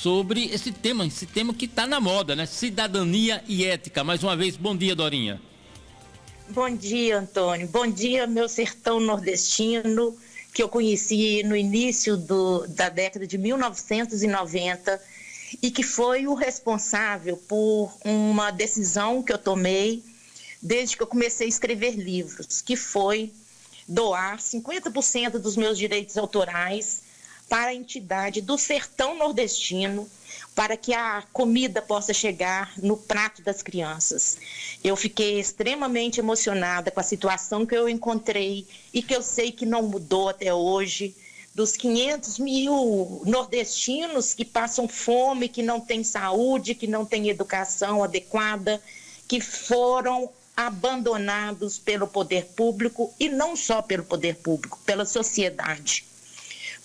sobre esse tema que está na moda, né? Cidadania e ética. Mais uma vez, bom dia, Dorinha. Bom dia, Antônio. Bom dia, meu sertão nordestino, que eu conheci no início da década de 1990 e que foi o responsável por uma decisão que eu tomei desde que eu comecei a escrever livros, que foi doar 50% dos meus direitos autorais para a entidade do sertão nordestino, para que a comida possa chegar no prato das crianças. Eu fiquei extremamente emocionada com a situação que eu encontrei e que eu sei que não mudou até hoje, dos 500 mil nordestinos que passam fome, que não têm saúde, que não têm educação adequada, que foram abandonados pelo poder público, e não só pelo poder público, pela sociedade.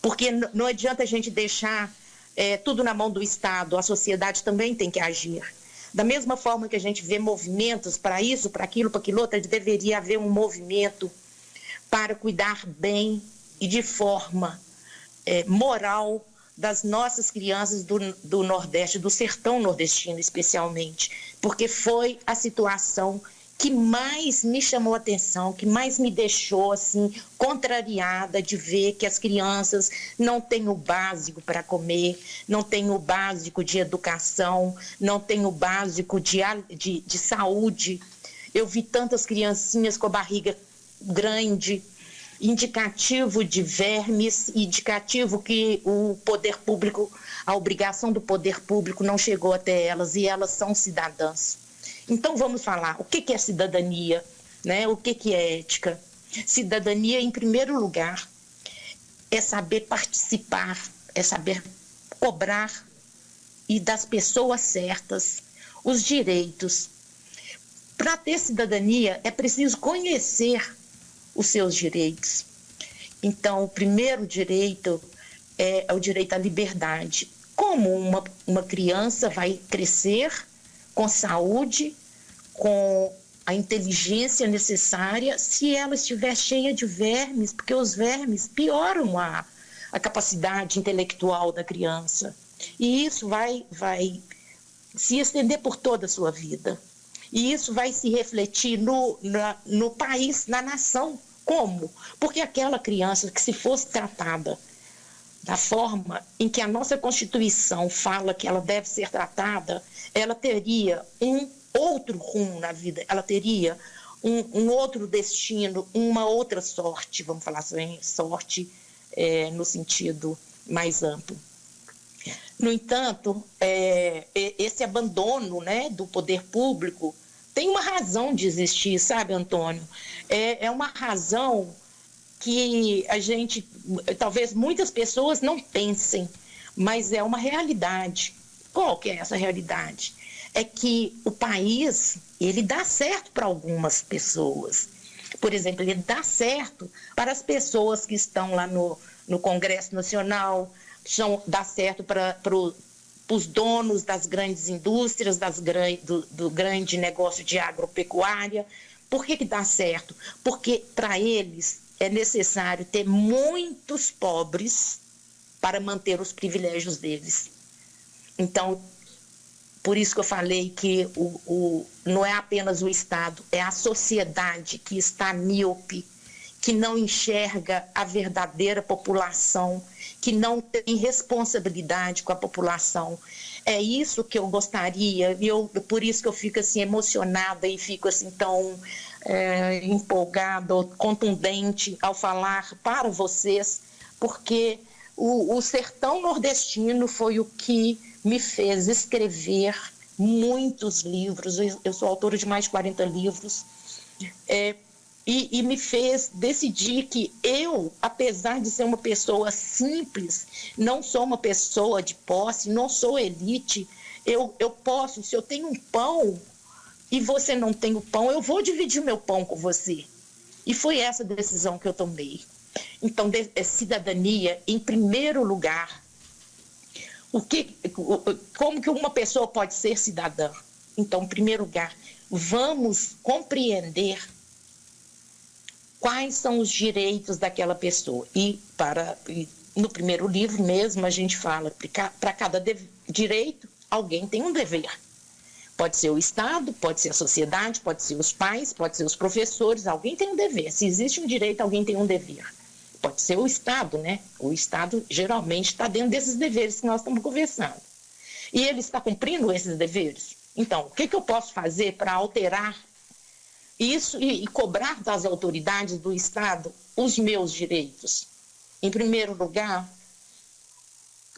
Porque não adianta a gente deixar tudo na mão do Estado, a sociedade também tem que agir. Da mesma forma que a gente vê movimentos para isso, para aquilo, outro, deveria haver um movimento para cuidar bem e de forma moral das nossas crianças do Nordeste, do sertão nordestino especialmente, porque foi a situação que mais me chamou a atenção, que mais me deixou assim contrariada de ver que as crianças não têm o básico para comer, não têm o básico de educação, não têm o básico de saúde. Eu vi tantas criancinhas com a barriga grande, indicativo de vermes, indicativo que o poder público, a obrigação do poder público não chegou até elas, e elas são cidadãs. Então vamos falar, o que é cidadania, né? O que é ética? Cidadania, em primeiro lugar, é saber participar, é saber cobrar e das pessoas certas os direitos. Para ter cidadania é preciso conhecer os seus direitos. Então, o primeiro direito é o direito à liberdade. Como uma criança vai crescer com saúde, com a inteligência necessária, se ela estiver cheia de vermes, porque os vermes pioram a capacidade intelectual da criança. E isso vai se estender por toda a sua vida. E isso vai se refletir no país, na nação. Como? Porque aquela criança que, se fosse tratada da forma em que a nossa Constituição fala que ela deve ser tratada, ela teria um outro rumo na vida, ela teria um outro destino, uma outra sorte, vamos falar assim, sorte no sentido mais amplo. No entanto, esse abandono, né, do poder público tem uma razão de existir, sabe, Antônio? É uma razão que a gente, talvez muitas pessoas não pensem, mas é uma realidade. Qual que é essa realidade? É que o país, ele dá certo para algumas pessoas. Por exemplo, ele dá certo para as pessoas que estão lá no Congresso Nacional, dá certo para os donos das grandes indústrias, do grande negócio de agropecuária. Por que dá certo? Porque para eles é necessário ter muitos pobres para manter os privilégios deles. Então, por isso que eu falei que não é apenas o Estado, é a sociedade que está míope, que não enxerga a verdadeira população, que não tem responsabilidade com a população. É isso que eu gostaria, por isso que eu fico assim emocionada e fico assim tão empolgada, contundente ao falar para vocês, porque o sertão nordestino foi o que me fez escrever muitos livros. Eu sou autora de mais de 40 livros, e me fez decidir que eu, apesar de ser uma pessoa simples, não sou uma pessoa de posse, não sou elite, eu posso, se eu tenho um pão e você não tem o pão, eu vou dividir o meu pão com você. E foi essa decisão que eu tomei. Então, cidadania, em primeiro lugar. Como que uma pessoa pode ser cidadã? Então, em primeiro lugar, vamos compreender quais são os direitos daquela pessoa. E no primeiro livro mesmo a gente fala, para cada direito, alguém tem um dever. Pode ser o Estado, pode ser a sociedade, pode ser os pais, pode ser os professores, alguém tem um dever. Se existe um direito, alguém tem um dever. Pode ser o Estado, né? O Estado geralmente está dentro desses deveres que nós estamos conversando. E ele está cumprindo esses deveres? Então, o que eu posso fazer para alterar isso e cobrar das autoridades do Estado os meus direitos? Em primeiro lugar,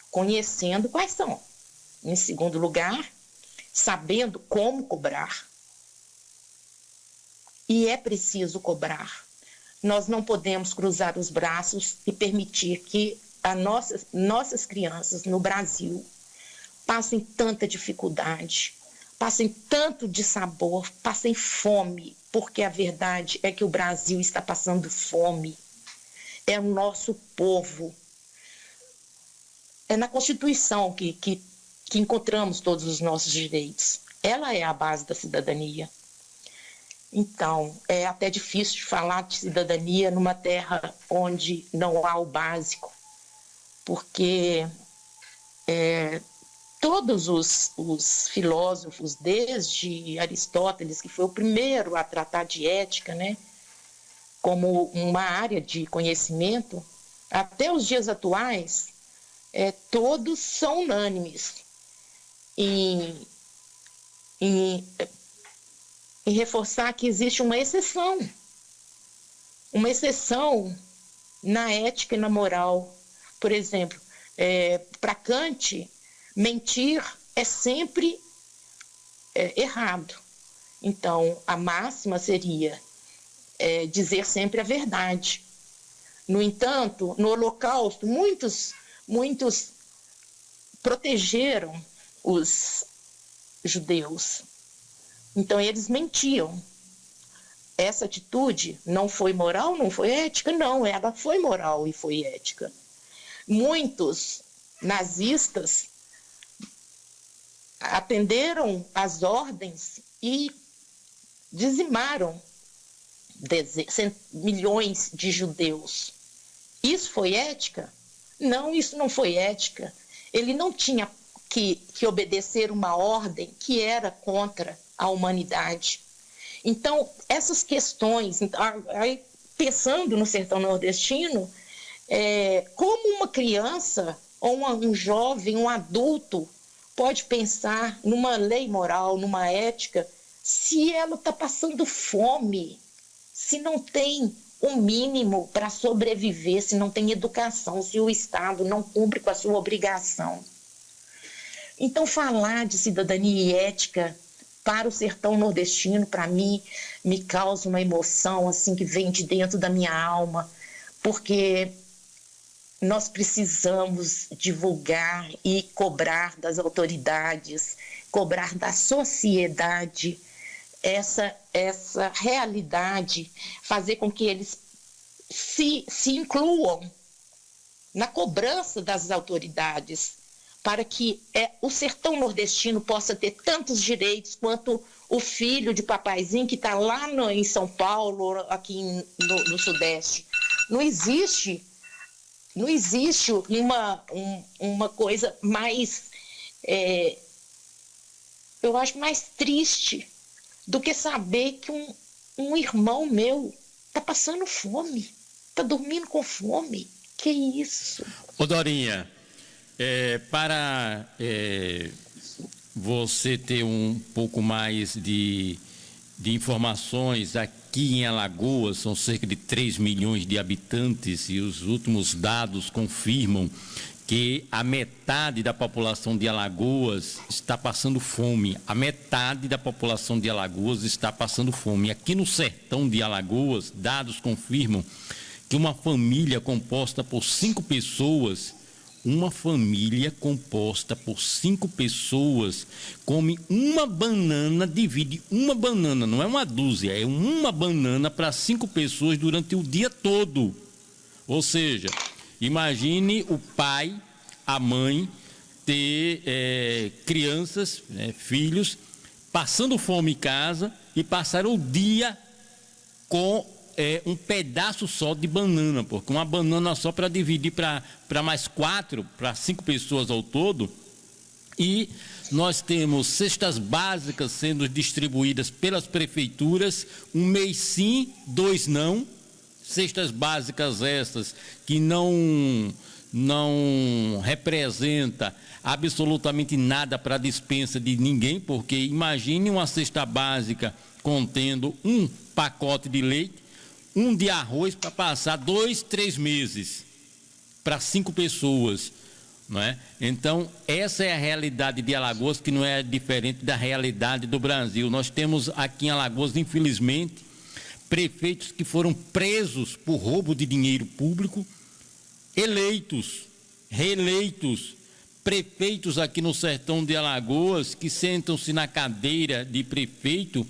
conhecendo quais são. Em segundo lugar, sabendo como cobrar. E é preciso cobrar. Nós não podemos cruzar os braços e permitir que nossas crianças no Brasil passem tanta dificuldade, passem tanto dissabor, passem fome, porque a verdade é que o Brasil está passando fome. É o nosso povo. É na Constituição que encontramos todos os nossos direitos. Ela é a base da cidadania. Então, é até difícil de falar de cidadania numa terra onde não há o básico, porque todos os filósofos, desde Aristóteles, que foi o primeiro a tratar de ética, né, como uma área de conhecimento, até os dias atuais, todos são unânimes em reforçar que existe uma exceção na ética e na moral. Por exemplo, para Kant, mentir é sempre errado. Então, a máxima seria dizer sempre a verdade. No entanto, no Holocausto, muitos protegeram os judeus. Então, eles mentiam. Essa atitude não foi moral, não foi ética? Não, ela foi moral e foi ética. Muitos nazistas atenderam às ordens e dizimaram milhões de judeus. Isso foi ética? Não, isso não foi ética. Ele não tinha que obedecer uma ordem que era contra a humanidade. Então, essas questões, pensando no sertão nordestino, como uma criança, ou um jovem, um adulto, pode pensar numa lei moral, numa ética, se ela está passando fome, se não tem um mínimo para sobreviver, se não tem educação, se o Estado não cumpre com a sua obrigação. Então, falar de cidadania e ética para o sertão nordestino, para mim, me causa uma emoção assim que vem de dentro da minha alma, porque nós precisamos divulgar e cobrar das autoridades, cobrar da sociedade essa realidade, fazer com que eles se incluam na cobrança das autoridades, para que o sertão nordestino possa ter tantos direitos quanto o filho de papaizinho que está lá em São Paulo, aqui no Sudeste. Não existe uma coisa mais, eu acho, mais triste do que saber que um irmão meu está passando fome, está dormindo com fome. Que isso? Ô Dorinha, para você ter um pouco mais de informações, aqui em Alagoas são cerca de 3 milhões de habitantes e os últimos dados confirmam que a metade da população de Alagoas está passando fome. A metade da população de Alagoas está passando fome. Aqui no sertão de Alagoas, dados confirmam que uma família composta por 5 pessoas come uma banana, divide uma banana, não é uma dúzia, é uma banana para 5 pessoas durante o dia todo. Ou seja, imagine o pai, a mãe, ter crianças, filhos, passando fome em casa e passar o dia com um pedaço só de banana, porque uma banana só para dividir para mais 4, para 5 pessoas ao todo, E nós temos cestas básicas sendo distribuídas pelas prefeituras, um mês sim, 2 não. Cestas básicas essas que não representa absolutamente nada para a despensa de ninguém, porque imagine uma cesta básica contendo um pacote de leite, um de arroz para passar 2, 3 meses para 5 pessoas, não é? Então, essa é a realidade de Alagoas, que não é diferente da realidade do Brasil. Nós temos aqui em Alagoas, infelizmente, prefeitos que foram presos por roubo de dinheiro público, eleitos, reeleitos, prefeitos aqui no sertão de Alagoas que sentam-se na cadeira de prefeito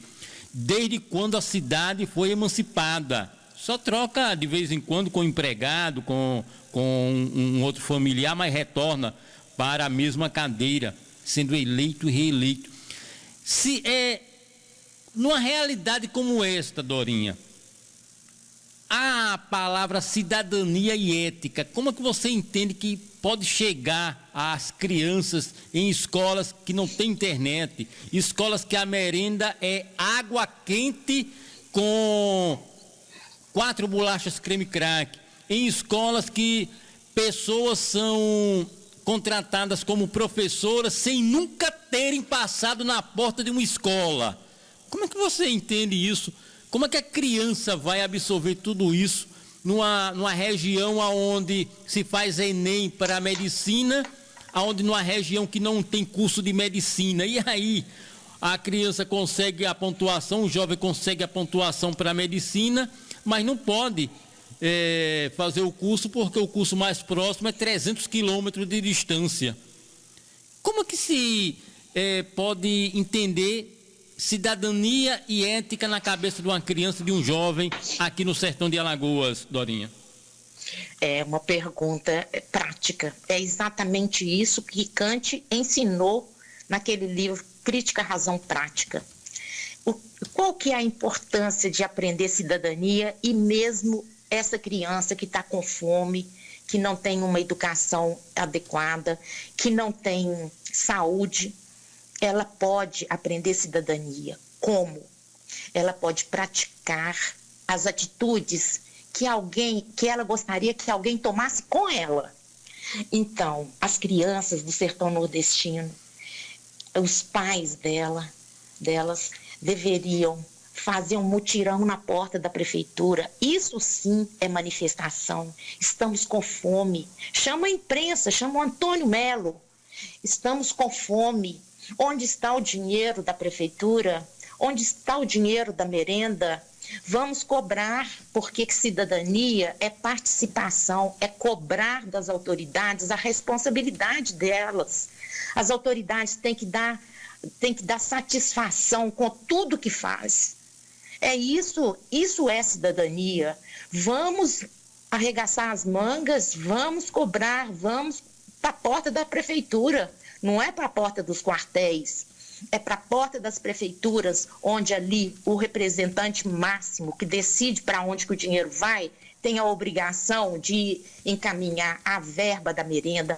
desde quando a cidade foi emancipada. Só troca de vez em quando com empregado, com um outro familiar, mas retorna para a mesma cadeira, sendo eleito e reeleito. Se é numa realidade como esta, Dorinha, a palavra cidadania e ética, como é que você entende que pode chegar às crianças em escolas que não têm internet, escolas que a merenda é água quente com 4 bolachas creme crack, em escolas que pessoas são contratadas como professoras sem nunca terem passado na porta de uma escola? Como é que você entende isso? Como é que a criança vai absorver tudo isso numa região onde se faz Enem para a medicina, onde numa região que não tem curso de medicina? E aí a criança consegue a pontuação, o jovem consegue a pontuação para a medicina, mas não pode fazer o curso porque o curso mais próximo é 300 quilômetros de distância. Como é que se pode entender cidadania e ética na cabeça de uma criança, de um jovem aqui no sertão de Alagoas, Dorinha? É uma pergunta prática. É exatamente isso que Kant ensinou naquele livro Crítica à Razão Prática. Qual que é a importância de aprender cidadania e mesmo essa criança que está com fome, que não tem uma educação adequada, que não tem saúde, ela pode aprender cidadania. Como? Ela pode praticar as atitudes que ela gostaria que alguém tomasse com ela. Então, as crianças do sertão nordestino, os pais delas deveriam fazer um mutirão na porta da prefeitura. Isso sim é manifestação. Estamos com fome. Chama a imprensa, chama o Antônio Melo. Estamos com fome. Onde está o dinheiro da prefeitura? Onde está o dinheiro da merenda? Vamos cobrar, porque cidadania é participação, é cobrar das autoridades a responsabilidade delas. As autoridades têm que dar satisfação com tudo que faz. É isso é cidadania. Vamos arregaçar as mangas, vamos cobrar, vamos para a porta da prefeitura. Não é para a porta dos quartéis, é para a porta das prefeituras, onde ali o representante máximo que decide para onde que o dinheiro vai, tem a obrigação de encaminhar a verba da merenda,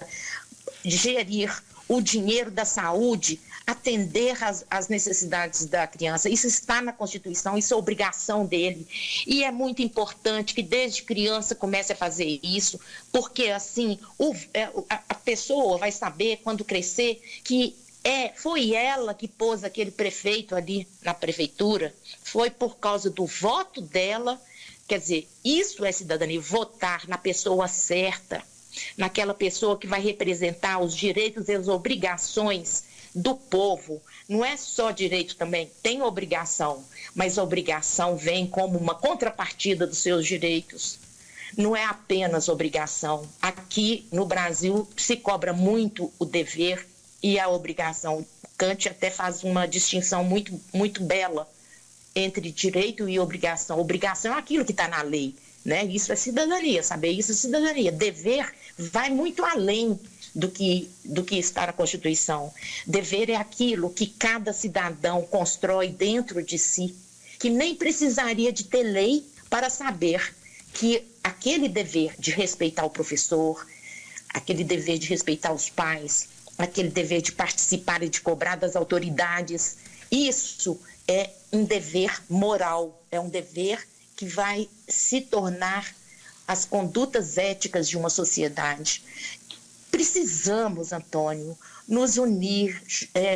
gerir o dinheiro da saúde, atender às necessidades da criança. Isso está na Constituição, isso é obrigação dele. E é muito importante que desde criança comece a fazer isso, porque assim a pessoa vai saber quando crescer que foi ela que pôs aquele prefeito ali na prefeitura, foi por causa do voto dela. Quer dizer, isso é cidadania, votar na pessoa certa, naquela pessoa que vai representar os direitos e as obrigações do povo. Não é só direito também, tem obrigação, mas a obrigação vem como uma contrapartida dos seus direitos. Não é apenas obrigação. Aqui no Brasil se cobra muito o dever e a obrigação. Kant até faz uma distinção muito, muito bela entre direito e obrigação. Obrigação é aquilo que está na lei, né? Isso é cidadania, saber isso é cidadania. Dever vai muito além do que está na Constituição. Dever é aquilo que cada cidadão constrói dentro de si, que nem precisaria de ter lei para saber que aquele dever de respeitar o professor, aquele dever de respeitar os pais, aquele dever de participar e de cobrar das autoridades. Isso é um dever moral, é um dever que vai se tornar as condutas éticas de uma sociedade. Precisamos, Antônio, nos unir,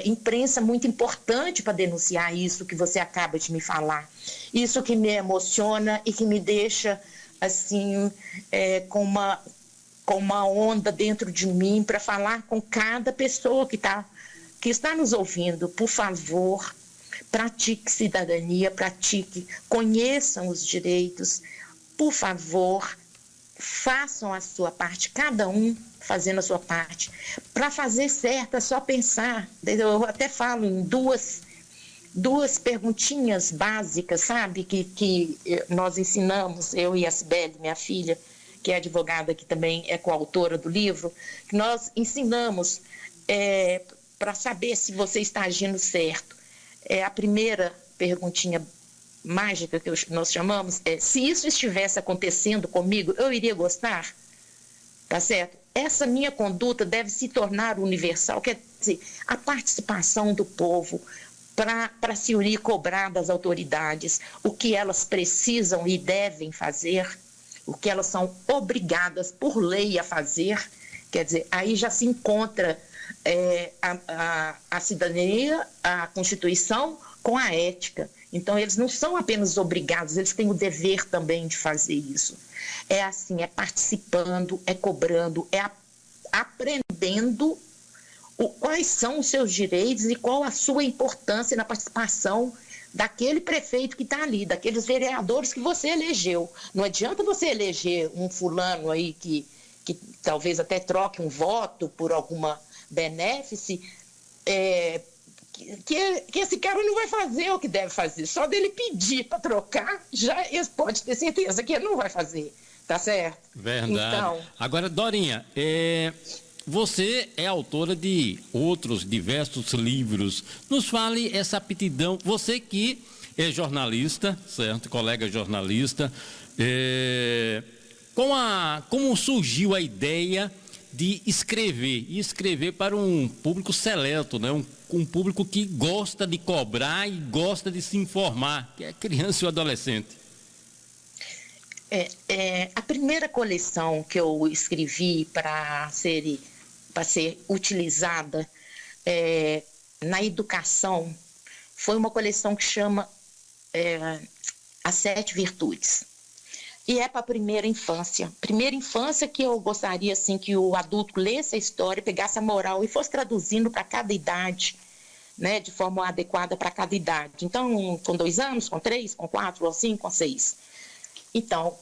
imprensa muito importante para denunciar isso que você acaba de me falar. Isso que me emociona e que me deixa assim, com uma onda dentro de mim para falar com cada pessoa que está nos ouvindo. Por favor, pratique cidadania, conheçam os direitos. Por favor, façam a sua parte, cada um fazendo a sua parte. Para fazer certo, é só pensar. Eu até falo em duas perguntinhas básicas, sabe, que nós ensinamos, eu e a Cibele, minha filha, que é advogada, que também é coautora do livro, que nós ensinamos para saber se você está agindo certo. A primeira perguntinha mágica que nós chamamos se isso estivesse acontecendo comigo, eu iria gostar? Tá certo? Essa minha conduta deve se tornar universal, quer dizer, a participação do povo para se unir e cobrar das autoridades o que elas precisam e devem fazer, o que elas são obrigadas por lei a fazer. Quer dizer, aí já se encontra a cidadania, a Constituição com a ética. Então, eles não são apenas obrigados, eles têm o dever também de fazer isso. É assim, é participando, é cobrando, é aprendendo quais são os seus direitos e qual a sua importância na participação daquele prefeito que está ali, daqueles vereadores que você elegeu. Não adianta você eleger um fulano aí que talvez até troque um voto por alguma benéfice, que esse cara não vai fazer o que deve fazer. Só dele pedir para trocar, já pode ter certeza que ele não vai fazer. Tá certo? Verdade. Então, agora, Dorinha, você é autora de outros diversos livros. Nos fale essa aptidão. Você que é jornalista, certo? Colega jornalista. Como surgiu a ideia de escrever para um público seleto, né? Um público que gosta de cobrar e gosta de se informar, que é criança e adolescente. A primeira coleção que eu escrevi para ser utilizada na educação foi uma coleção que chama As 7 Virtudes. E é para a primeira infância. Primeira infância que eu gostaria assim, que o adulto lesse a história, pegasse a moral e fosse traduzindo para cada idade, né, de forma adequada para cada idade. Então, com 2 anos, com 3, com 4, com 5, com 6. Então,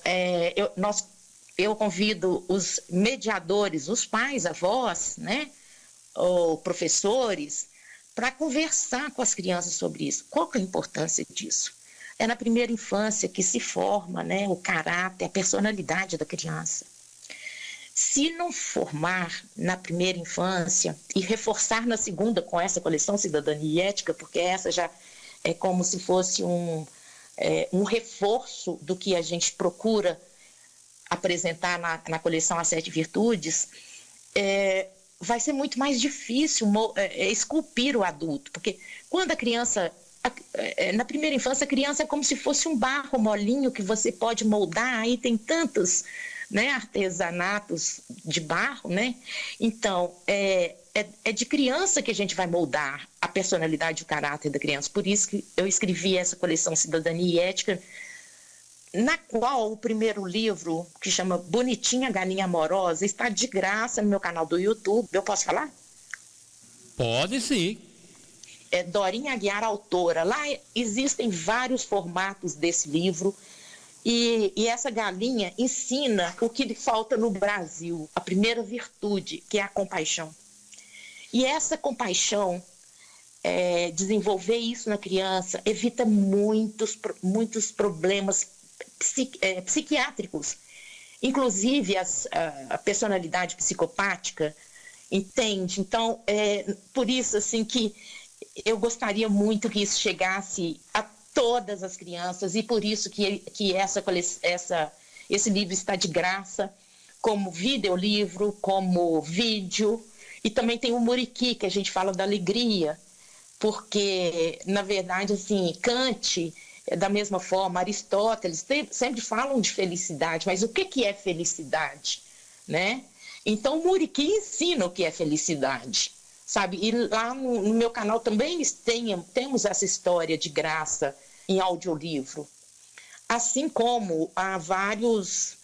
eu convido os mediadores, os pais, avós, né, ou professores, para conversar com as crianças sobre isso. Qual que é a importância disso? É na primeira infância que se forma, né, o caráter, a personalidade da criança. Se não formar na primeira infância e reforçar na segunda com essa coleção Cidadania e Ética, porque essa já é como se fosse um reforço do que a gente procura apresentar na coleção As 7 Virtudes, vai ser muito mais difícil esculpir o adulto, porque quando a criança, na primeira infância, a criança é como se fosse um barro molinho que você pode moldar, aí tem tantos, né, artesanatos de barro, né? Então, é de criança que a gente vai moldar a personalidade e o caráter da criança. Por isso que eu escrevi essa coleção Cidadania e Ética, na qual o primeiro livro, que chama Bonitinha Galinha Amorosa, está de graça no meu canal do YouTube. Eu posso falar? Pode sim. É Dorinha Aguiar, autora. Lá existem vários formatos desse livro. E essa galinha ensina o que falta no Brasil, a primeira virtude, que é a compaixão. E essa compaixão, desenvolver isso na criança, evita muitos problemas psiquiátricos. Inclusive a personalidade psicopática, entende? Então, por isso assim, que eu gostaria muito que isso chegasse a todas as crianças, e por isso que esse livro está de graça, como videolivro, como vídeo. E também tem o muriqui, que a gente fala da alegria, porque, na verdade, assim, Kant, da mesma forma, Aristóteles, sempre falam de felicidade, mas o que é felicidade, né? Então, o muriqui ensina o que é felicidade, sabe? E lá no meu canal também temos essa história de graça em audiolivro, assim como há várias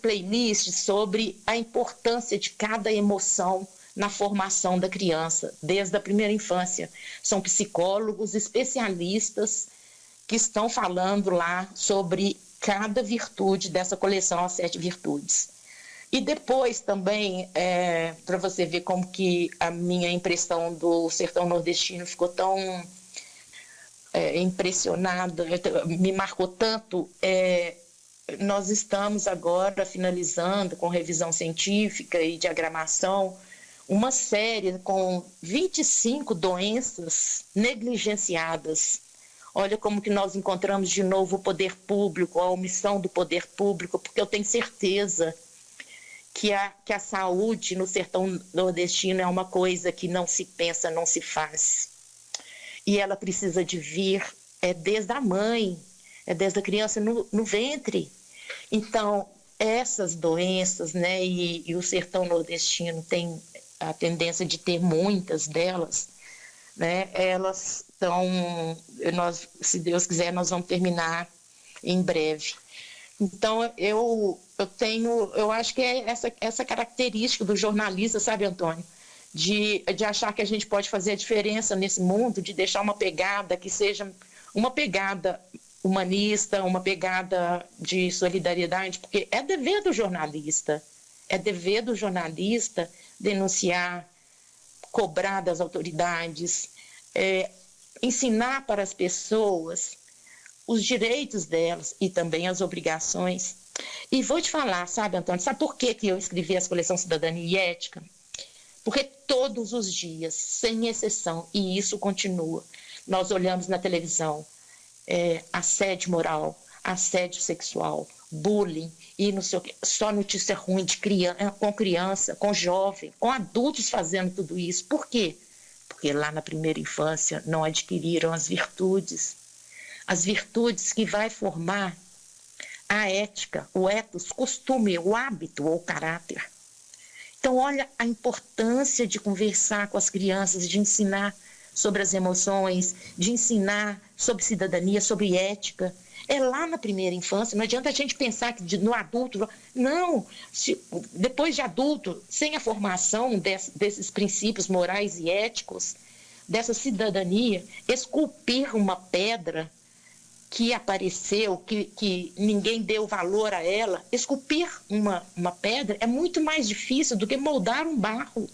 playlists sobre a importância de cada emoção na formação da criança, desde a primeira infância. São psicólogos, especialistas que estão falando lá sobre cada virtude dessa coleção, as 7 virtudes. E depois também, para você ver como que a minha impressão do sertão nordestino ficou tão impressionada, me marcou tanto, nós estamos agora finalizando com revisão científica e diagramação uma série com 25 doenças negligenciadas. Olha como que nós encontramos de novo o poder público, a omissão do poder público, porque eu tenho certeza que a saúde no sertão nordestino é uma coisa que não se pensa, não se faz. E ela precisa de vir desde a mãe, desde a criança no ventre. Então, essas doenças, né, e o sertão nordestino tem a tendência de ter muitas delas, né, elas estão, se Deus quiser, nós vamos terminar em breve. Então, eu acho que é essa característica do jornalista, sabe, Antônio? De achar que a gente pode fazer a diferença nesse mundo, de deixar uma pegada que seja uma pegada humanista, uma pegada de solidariedade, porque é dever do jornalista denunciar, cobrar das autoridades, ensinar para as pessoas os direitos delas e também as obrigações. E vou te falar, sabe, Antônio, sabe por que eu escrevi essa coleção Cidadania e Ética? Porque todos os dias, sem exceção, e isso continua, nós olhamos na televisão assédio moral, assédio sexual, bullying, e não sei o quê, só notícia ruim de criança, com jovem, com adultos fazendo tudo isso. Por quê? Porque lá na primeira infância não adquiriram as virtudes que vai formar a ética, o ethos, costume, o hábito ou o caráter. Então, olha a importância de conversar com as crianças, de ensinar sobre as emoções, de ensinar sobre cidadania, sobre ética. É lá na primeira infância, não adianta a gente pensar que no adulto... Não, depois de adulto, sem a formação desses princípios morais e éticos, dessa cidadania, esculpir uma pedra que apareceu, que ninguém deu valor a ela, esculpir uma pedra é muito mais difícil do que moldar um barro.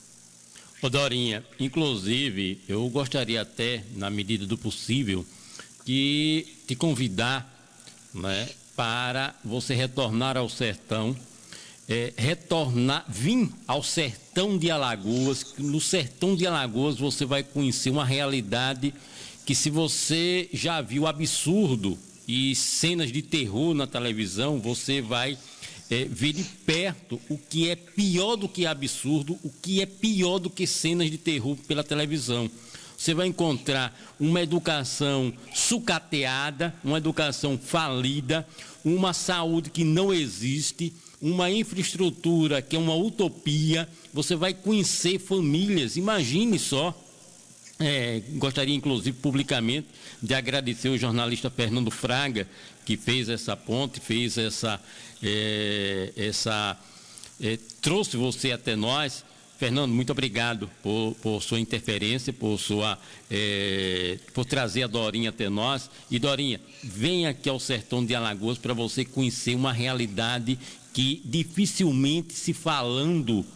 Ô Dorinha, inclusive, eu gostaria até, na medida do possível, de te convidar, né, para você retornar ao sertão, vir ao sertão de Alagoas. No sertão de Alagoas você vai conhecer uma realidade que, se você já viu absurdo e cenas de terror na televisão, você vai ver de perto o que é pior do que absurdo, o que é pior do que cenas de terror pela televisão. Você vai encontrar uma educação sucateada, uma educação falida, uma saúde que não existe, uma infraestrutura que é uma utopia. Você vai conhecer famílias, imagine só. Gostaria, inclusive, publicamente, de agradecer o jornalista Fernando Fraga, que fez essa ponte, trouxe você até nós. Fernando, muito obrigado por sua interferência, por trazer a Dorinha até nós. E, Dorinha, venha aqui ao sertão de Alagoas para você conhecer uma realidade que dificilmente, se falando,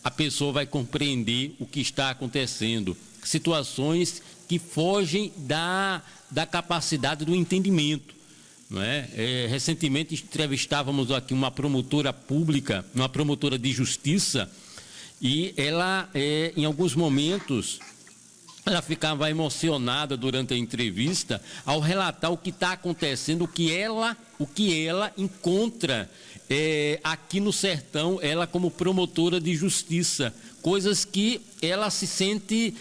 a pessoa vai compreender o que está acontecendo. Situações que fogem da capacidade do entendimento, não é? Recentemente entrevistávamos aqui uma promotora pública, uma promotora de justiça, e ela, em alguns momentos, ela ficava emocionada durante a entrevista ao relatar o que está acontecendo, o que ela encontra aqui no sertão, ela como promotora de justiça, coisas que ela se sente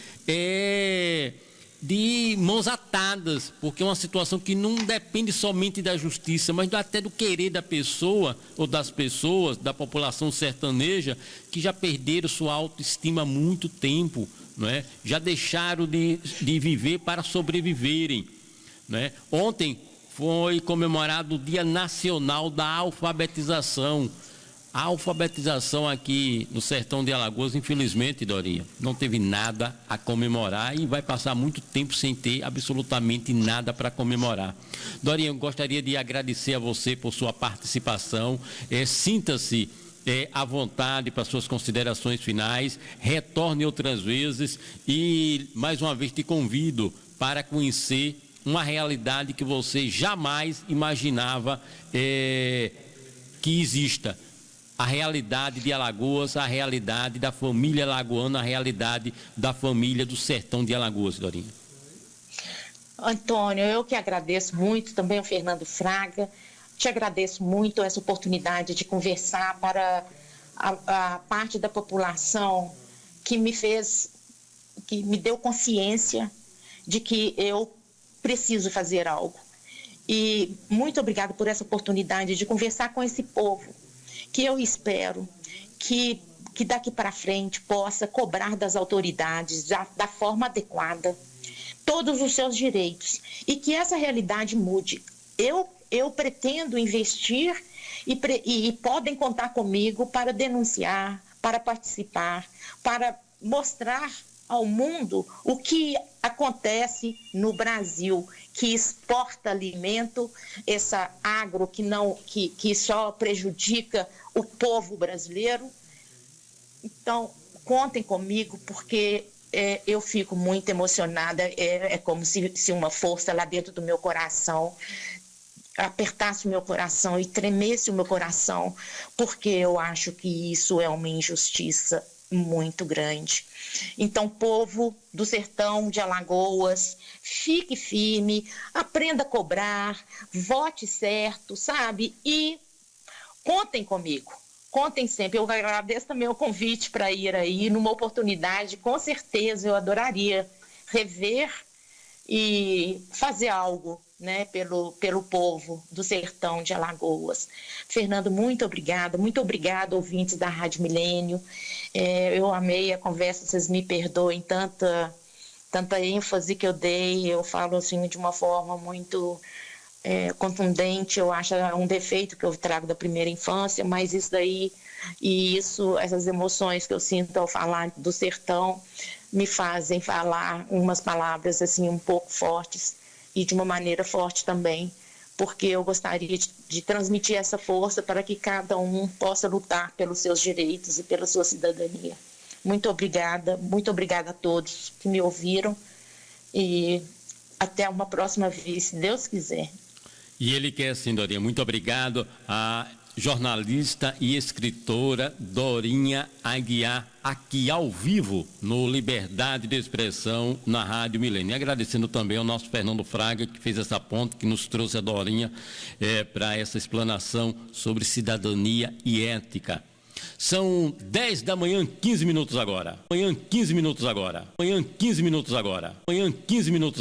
de mãos atadas, porque é uma situação que não depende somente da justiça, mas até do querer da pessoa ou das pessoas, da população sertaneja, que já perderam sua autoestima há muito tempo, não é? Já deixaram de viver para sobreviverem, não é? Ontem foi comemorado o Dia Nacional da Alfabetização. A alfabetização aqui no sertão de Alagoas, infelizmente, Dorinha, não teve nada a comemorar e vai passar muito tempo sem ter absolutamente nada para comemorar. Dorinha, eu gostaria de agradecer a você por sua participação. Sinta-se à vontade para suas considerações finais, retorne outras vezes e, mais uma vez, te convido para conhecer uma realidade que você jamais imaginava que exista. A realidade de Alagoas, a realidade da família alagoana, a realidade da família do sertão de Alagoas, Dorinha. Antônio, eu que agradeço muito, também o Fernando Fraga, te agradeço muito essa oportunidade de conversar para a parte da população que me deu consciência de que eu preciso fazer algo. E muito obrigado por essa oportunidade de conversar com esse povo, que eu espero que daqui para frente possa cobrar das autoridades da forma adequada todos os seus direitos e que essa realidade mude. Eu pretendo investir e podem contar comigo para denunciar, para participar, para mostrar ao mundo o que acontece no Brasil, que exporta alimento, essa agro que só prejudica o povo brasileiro. Então, contem comigo, porque eu fico muito emocionada, é como se uma força lá dentro do meu coração apertasse o meu coração e tremesse o meu coração, porque eu acho que isso é uma injustiça muito grande. Então, povo do sertão de Alagoas, fique firme, aprenda a cobrar, vote certo, sabe? E contem comigo, contem sempre. Eu agradeço também o convite para ir aí, numa oportunidade, com certeza eu adoraria rever e fazer algo, né, pelo povo do sertão de Alagoas. Fernando, muito obrigada, ouvintes da Rádio Milênio. Eu amei a conversa, vocês me perdoem tanta ênfase que eu dei, eu falo assim de uma forma muito contundente, eu acho um defeito que eu trago da primeira infância, mas isso daí, essas emoções que eu sinto ao falar do sertão, me fazem falar umas palavras assim um pouco fortes e de uma maneira forte também, porque eu gostaria de transmitir essa força para que cada um possa lutar pelos seus direitos e pela sua cidadania. Muito obrigada a todos que me ouviram e até uma próxima vez, se Deus quiser. E ele quer sim, Dorinha. Muito obrigado a jornalista e escritora Dorinha Aguiar, aqui ao vivo no Liberdade de Expressão na Rádio Milênio. E agradecendo também ao nosso Fernando Fraga, que fez essa ponte, que nos trouxe a Dorinha para essa explanação sobre cidadania e ética. São 10 da manhã, 15 minutos agora. Manhã, 15 minutos agora. Manhã, 15 minutos agora. Manhã, 15 minutos agora.